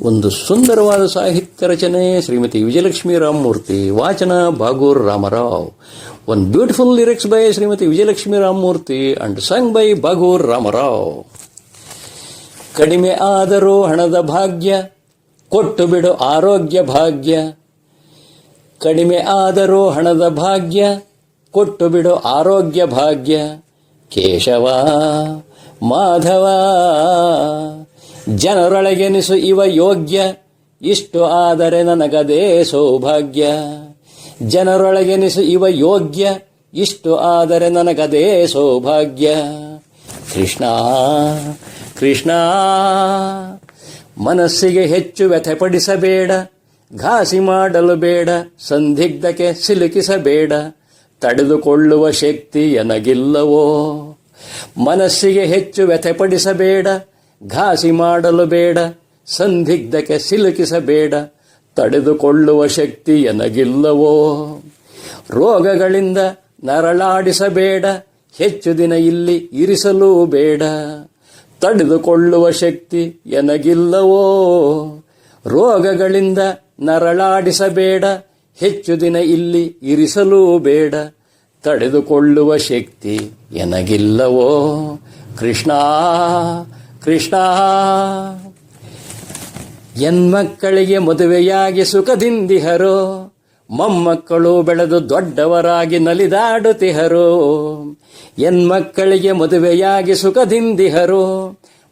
ಒಂದು ಸುಂದರವಾದ ಸಾಹಿತ್ಯ ರಚನೆ ಶ್ರೀಮತಿ ವಿಜಯಲಕ್ಷ್ಮಿ ರಾಮಮೂರ್ತಿ, ವಾಚನ Bagur Ramarao. One beautiful lyrics by Shrimati Vijayalakshmi Ramamurthy and sung by Bagur Ramarao. ಕಡಿಮೆ ಆದರೂ ಹಣದ ಭಾಗ್ಯ, ಕೊಟ್ಟು ಬಿಡು ಆರೋಗ್ಯ ಭಾಗ್ಯ. ಕಡಿಮೆ ಆದರೂ ಹಣದ ಭಾಗ್ಯ, ಕೊಟ್ಟು ಬಿಡು ಆರೋಗ್ಯ ಭಾಗ್ಯ. ಕೇಶವ ಮಾಧವ ಜನರೊಳಗೆನಿಸು ಇವ ಯೋಗ್ಯ, ಇಷ್ಟು ಆದರೆ ನನಗದೇ ಸೌಭಾಗ್ಯ. ಜನರೊಳಗೆನಿಸು ಇವ ಯೋಗ್ಯ, ಇಷ್ಟು ಆದರೆ ನನಗದೇ ಸೌಭಾಗ್ಯ. ಕೃಷ್ಣ ಕೃಷ್ಣ ಮನಸ್ಸಿಗೆ ಹೆಚ್ಚು ವ್ಯಥೆಪಡಿಸಬೇಡ, ಘಾಸಿ ಮಾಡಲು ಬೇಡ, ಸಂದಿಗ್ಧಕ್ಕೆ ಸಿಲುಕಿಸಬೇಡ. ತಡೆದುಕೊಳ್ಳುವ ಶಕ್ತಿ ಎನಗಿಲ್ಲವೋ. ಮನಸ್ಸಿಗೆ ಹೆಚ್ಚು ವ್ಯಥೆಪಡಿಸಬೇಡ, ಘಾಸಿ ಮಾಡಲು ಬೇಡ, ಸಂದಿಗ್ಧಕ್ಕೆ ಸಿಲುಕಿಸಬೇಡ. ತಡೆದುಕೊಳ್ಳುವ ಶಕ್ತಿ ಎನಗಿಲ್ಲವೋ. ರೋಗಗಳಿಂದ ನರಳಾಡಿಸಬೇಡ, ಹೆಚ್ಚು ದಿನ ಇಲ್ಲಿ ಇರಿಸಲೂ ಬೇಡ. ತಡೆದುಕೊಳ್ಳುವ ಶಕ್ತಿ ಎನಗಿಲ್ಲವೋ. ರೋಗಗಳಿಂದ ನರಳಾಡಿಸಬೇಡ, ಹೆಚ್ಚು ದಿನ ಇಲ್ಲಿ ಇರಿಸಲೂ ಬೇಡ. ತಡೆದುಕೊಳ್ಳುವ ಶಕ್ತಿ ಎನಗಿಲ್ಲವೋ. ಕೃಷ್ಣ ಕೃಷ್ಣ ಹೆಣ್ಮಕ್ಕಳಿಗೆ ಮದುವೆಯಾಗಿ ಸುಖದಿಂದಿಹರೋ, ಮೊಮ್ಮಕ್ಕಳು ಬೆಳೆದು ದೊಡ್ಡವರಾಗಿ ನಲಿದಾಡುತ್ತಿಹರೋ. ಹೆಣ್ಮಕ್ಕಳಿಗೆ ಮದುವೆಯಾಗಿ ಸುಖದಿಂದಿಹರೋ,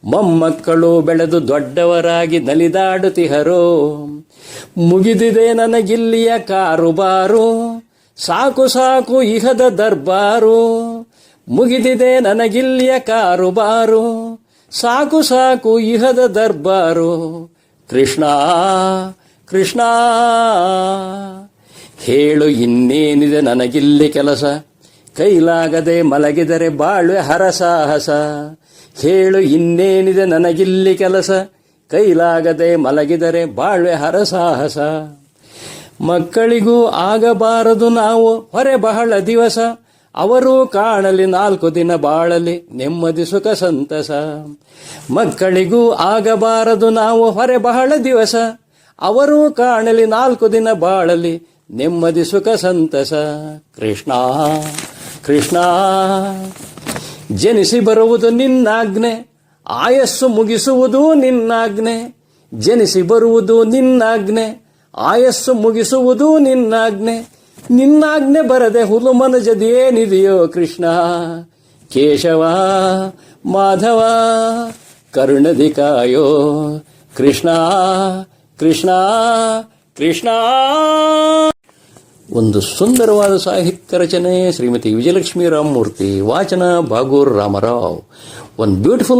ಮೊಮ್ಮಕ್ಕಳು ಬೆಳೆದು ದೊಡ್ಡವರಾಗಿ ನಲಿದಾಡುತ್ತಿಹರೋ. ಮುಗಿದಿದೆ ನನಗಿಲ್ಲಿಯ ಕಾರುಬಾರು, ಸಾಕು ಸಾಕು ಇಹದ ದರ್ಬಾರು. ಮುಗಿದಿದೆ ನನಗಿಲ್ಲಿಯ ಕಾರುಬಾರು, ಸಾಕು ಸಾಕು ಇಹದ ದರ್ಬಾರು. ಕೃಷ್ಣ ಕೃಷ್ಣ ಹೇಳು ಇನ್ನೇನಿದೆ ನನಗಿಲ್ಲಿ ಕೆಲಸ, ಕೈಲಾಗದೆ ಮಲಗಿದರೆ ಬಾಳ್ವೆ ಹರಸಾಹಸ. ಹೇಳು ಇನ್ನೇನಿದೆ ನನಗಿಲ್ಲಿ ಕೆಲಸ, ಕೈಲಾಗದೆ ಮಲಗಿದರೆ ಬಾಳ್ವೆ ಹರಸಾಹಸ. ಮಕ್ಕಳಿಗೂ ಆಗಬಾರದು ನಾವು ಹೊರೆ ಬಹಳ ದಿವಸ, ಅವರು ಕಾಣಲಿ 4 ದಿನ ಬಾಳಲಿ ನೆಮ್ಮದಿ ಸುಖ ಸಂತಸ. ಮಕ್ಕಳಿಗೂ ಆಗಬಾರದು ನಾವು ಹೊರೆ ಬಹಳ ದಿವಸ, ಅವರು ಕಾಣಲಿ 4 ದಿನ ಬಾಳಲಿ ನೆಮ್ಮದಿ ಸುಖ ಸಂತಸ. ಕೃಷ್ಣ ಕೃಷ್ಣ ಜನಿಸಿ ಬರುವುದು ನಿನ್ನಾಜ್ಞೆ, ಆಯಸ್ಸು ಮುಗಿಸುವುದು ನಿನ್ನಾಜ್ಞೆ. ಜನಿಸಿ ಬರುವುದು ನಿನ್ನಾಜ್ಞೆ, ಆಯಸ್ಸು ಮುಗಿಸುವುದು ನಿನ್ನಾಜ್ಞೆ. ನಿನ್ನಾಜ್ಞೆ ಬರದೆ ಹುಲು ಮನಜದೇನಿದೆಯೋ ಕೃಷ್ಣ. ಕೇಶವ ಮಾಧವ ಕರುಣದಿ ಕಾಯೋ. ಕೃಷ್ಣ ಕೃಷ್ಣ ಕೃಷ್ಣ. ಒಂದು ಸುಂದರವಾದ ಸಾಹಿತ್ಯ ರಚನೆ ಶ್ರೀಮತಿ ವಿಜಯಲಕ್ಷ್ಮಿ ರಾಮಮೂರ್ತಿ, ವಾಚನ ಬಾಗೂರ್ ರಾಮರಾವ್. One beautiful